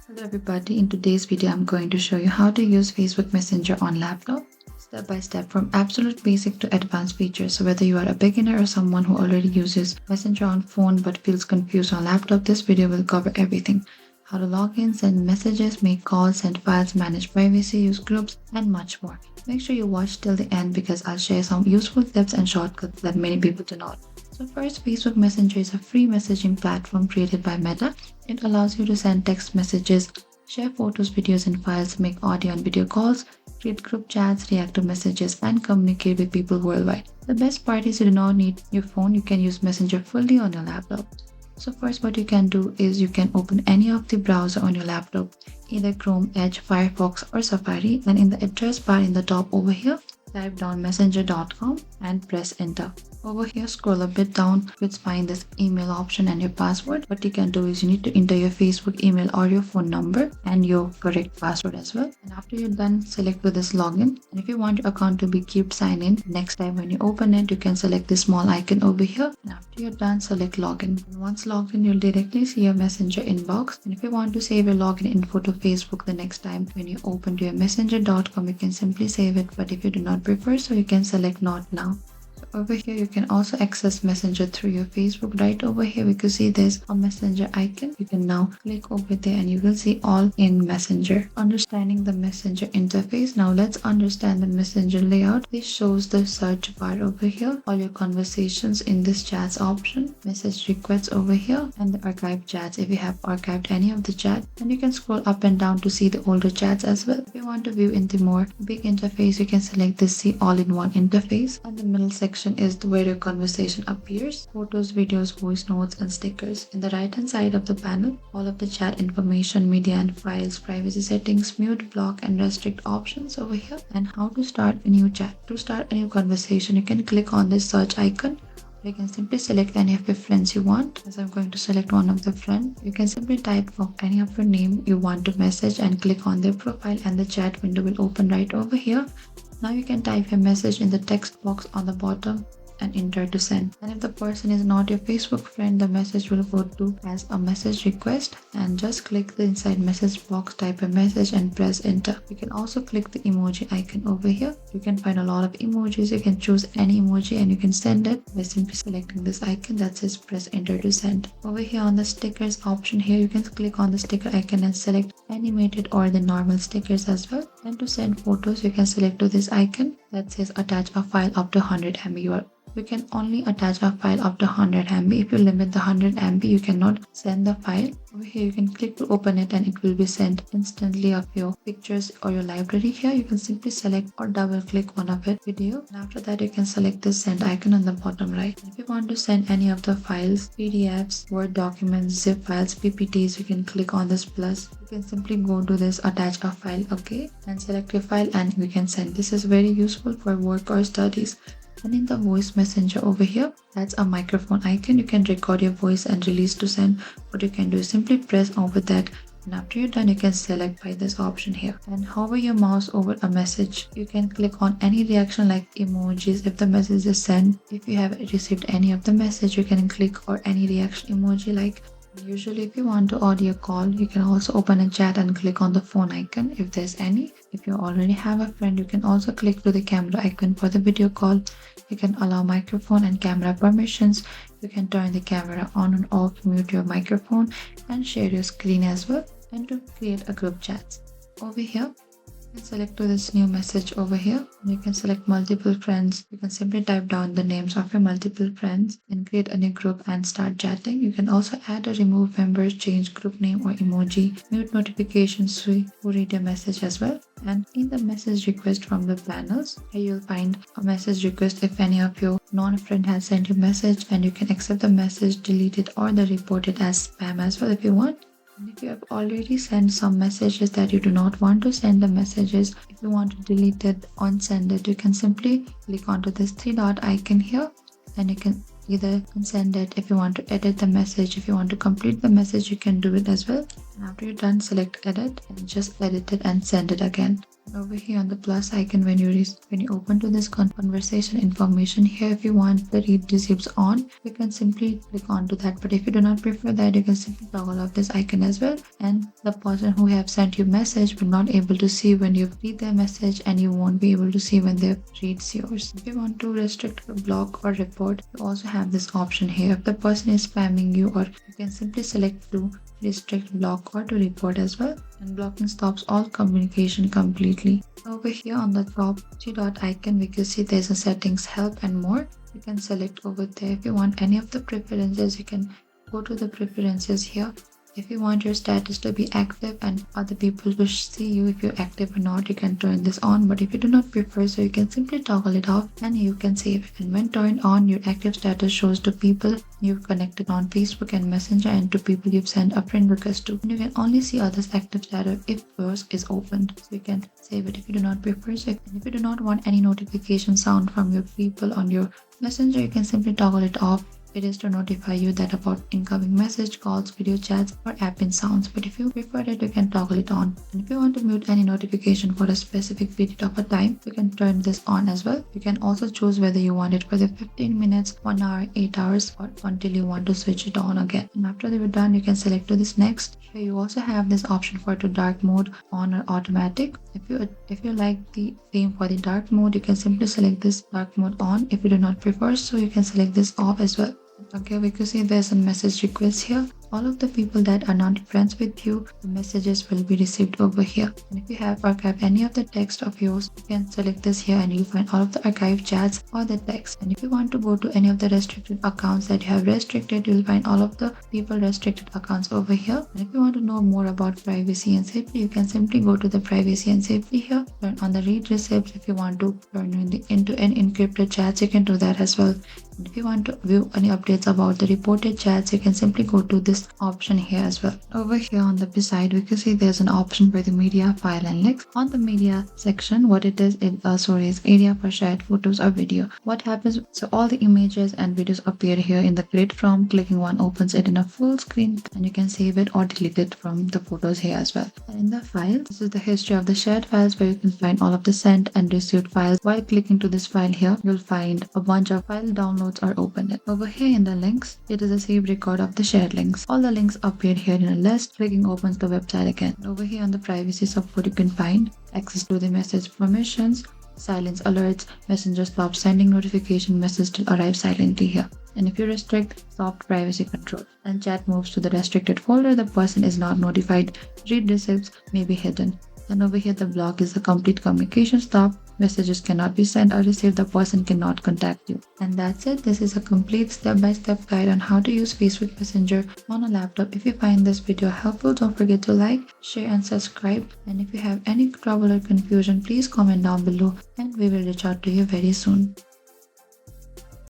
Hello everybody, in today's video I'm going to show you how to use Facebook Messenger on laptop step by step from absolute basic to advanced features. So whether you are a beginner or someone who already uses Messenger on phone but feels confused on laptop, this video will cover everything. How to log in, send messages, make calls, send files, manage privacy, use groups, and much more. Make sure you watch till the end because I'll share some useful tips and shortcuts that many people do not. So first, Facebook Messenger is a free messaging platform created by Meta. It allows you to send text messages, share photos, videos, and files, make audio and video calls, create group chats, react to messages, and communicate with people worldwide. The best part is you do not need your phone. You can use Messenger fully on your laptop. So first, what you can do is you can open any of the browser on your laptop, either Chrome, Edge, Firefox, or Safari, and in the address bar in the top over here, type down messenger.com and press enter. Over here, scroll a bit down, you'll find this email option and your password. What you can do is you need to enter your Facebook email or your phone number and your correct password as well. And after you're done, select to this login. And if you want your account to be kept sign in, next time when you open it, you can select this small icon over here. And after you're done, select login. And once logged in, you'll directly see your Messenger inbox. And if you want to save your login info to Facebook the next time when you open to your messenger.com, you can simply save it. But if you do not prefer, so you can select not now. Over here, you can also access Messenger through your Facebook. Right over here, we can see there's a Messenger icon. You can now click over there and you will see all in Messenger. Understanding the Messenger interface. Now let's understand the Messenger layout. This shows the search bar over here, all your conversations in this chats option, message requests over here, and the archived chats if you have archived any of the chat. And you can scroll up and down to see the older chats as well. If you want to view in the more big interface, you can select this see all in one interface. And the middle section is where your conversation appears, photos, videos, voice notes, and stickers. In the right hand side of the panel, all of the chat information, media and files, privacy settings, mute, block, and restrict options over here, and how to start a new chat. To start a new conversation, you can click on this search icon. You can simply select any of your friends you want. As I'm going to select one of the friends, you can simply type of any of your name you want to message and click on their profile, and the chat window will open right over here. Now you can type your message in the text box on the bottom and enter to send. And if the person is not your Facebook friend, the message will go to as a message request, and just click the inside message box, type a message and press enter. You can also click the emoji icon over here. You can find a lot of emojis. You can choose any emoji and you can send it by simply selecting this icon that says press enter to send. Over here on the stickers option here, you can click on the sticker icon and select animated or the normal stickers as well. And to send photos, you can select to this icon that says attach a file up to 100 MB. You can only attach a file up to 100 MB. If you limit the 100 MB, you cannot send the file. Over here, you can click to open it and it will be sent instantly of your pictures or your library. Here, you can simply select or double click one of it video. And after that, you can select the send icon on the bottom right. And if you want to send any of the files, PDFs, Word documents, zip files, PPTs, you can click on this plus. You can simply go to this attach a file, okay, and select your file and you can send. This is very useful for work or studies. And in the voice messenger over here, that's a microphone icon. You can record your voice and release to send. What you can do is simply press over that, and after you're done, you can select by this option here and hover your mouse over a message. You can click on any reaction like emojis if the message is sent. If you have received any of the message, you can click or any reaction emoji like. Usually if you want to audio call, you can also open a chat and click on the phone icon if there's any. If you already have a friend, you can also click to the camera icon for the video call. You can allow microphone and camera permissions. You can turn the camera on and off, mute your microphone, and share your screen as well, and to create a group chat. Over here, you can select to this new message over here. You can select multiple friends. You can simply type down the names of your multiple friends and create a new group and start chatting. You can also add or remove members, change group name or emoji, mute notifications to read your message as well. And in the message request from the panels, here you'll find a message request if any of your non-friend has sent you a message, and you can accept the message, delete it, or report it as spam as well if you want. And if you have already sent some messages that you do not want to send the messages, if you want to delete it, unsend it, you can simply click onto this three dot icon here, and you can either unsend it. If you want to edit the message, if you want to complete the message, you can do it as well. And after you're done, select edit and just edit it and send it again. Over here on the plus icon, when when you open to this conversation information here, if you want the read receipts on, you can simply click onto that. But if you do not prefer that, you can simply toggle off this icon as well, and the person who have sent you message will not able to see when you read their message, and you won't be able to see when they reads yours. If you want to restrict, block, or report, you also have this option here. If the person is spamming you, or you can simply select to restrict, block, or to report as well, and blocking stops all communication completely. Over here on the top three dot icon, we can see there's a settings, help, and more. You can select over there. If you want any of the preferences, you can go to the preferences here. If you want your status to be active and other people to see you if you're active or not, you can turn this on. But if you do not prefer, so you can simply toggle it off and you can save it. And when turned on, your active status shows to people you've connected on Facebook and Messenger, and to people you've sent a friend request to. And you can only see others' active status if yours is opened. So you can save it if you do not prefer. So if you do not want any notification sound from your people on your Messenger, you can simply toggle it off. It is to notify you that about incoming message, calls, video chats, or app in sounds. But if you prefer it, you can toggle it on. And if you want to mute any notification for a specific period of a time, you can turn this on as well. You can also choose whether you want it for the 15 minutes, 1 hour, 8 hours, or until you want to switch it on again. And after you're done, you can select to this next. Here you also have this option for to dark mode, on, or automatic. If you like the theme for the dark mode, you can simply select this dark mode on. If you do not prefer, so you can select this off as well. Okay, we can see there's a message request here. All of the people that are not friends with you, the messages will be received over here. And if you have archived any of the text of yours, you can select this here and you'll find all of the archived chats or the text. And if you want to go to any of the restricted accounts that you have restricted, you'll find all of the people restricted accounts over here. And if you want to know more about privacy and safety, you can simply go to the privacy and safety here. Turn on the read receipts. If you want to turn into any encrypted chats, you can do that as well. And if you want to view any updates about the reported chats, you can simply go to this option here as well. Over here on the beside, we can see there's an option for the media, file, and links. On the media section, what it is area for shared photos or video. What happens, so all the images and videos appear here in the grid. From clicking one opens it in a full screen, and you can save it or delete it from the photos here as well. And in the files, this is the history of the shared files, where you can find all of the sent and received files. While clicking to this file here, you'll find a bunch of file downloads or open it. Over here in the links, it is a saved record of the shared links. All the links appear here in a list. Clicking opens the website again. Over here on the privacy support, you can find access to the message permissions, silence alerts, Messenger stops sending notification, message will arrive silently here. And if you restrict, soft privacy control, and chat moves to the restricted folder, the person is not notified. Read receipts may be hidden. And over here the block is the complete communication stop. Messages cannot be sent or received. The person cannot contact you. And that's it. This is a complete step-by-step guide on how to use Facebook Messenger on a laptop. If you find this video helpful, don't forget to like, share, and subscribe. And if you have any trouble or confusion, please comment down below and we will reach out to you very soon.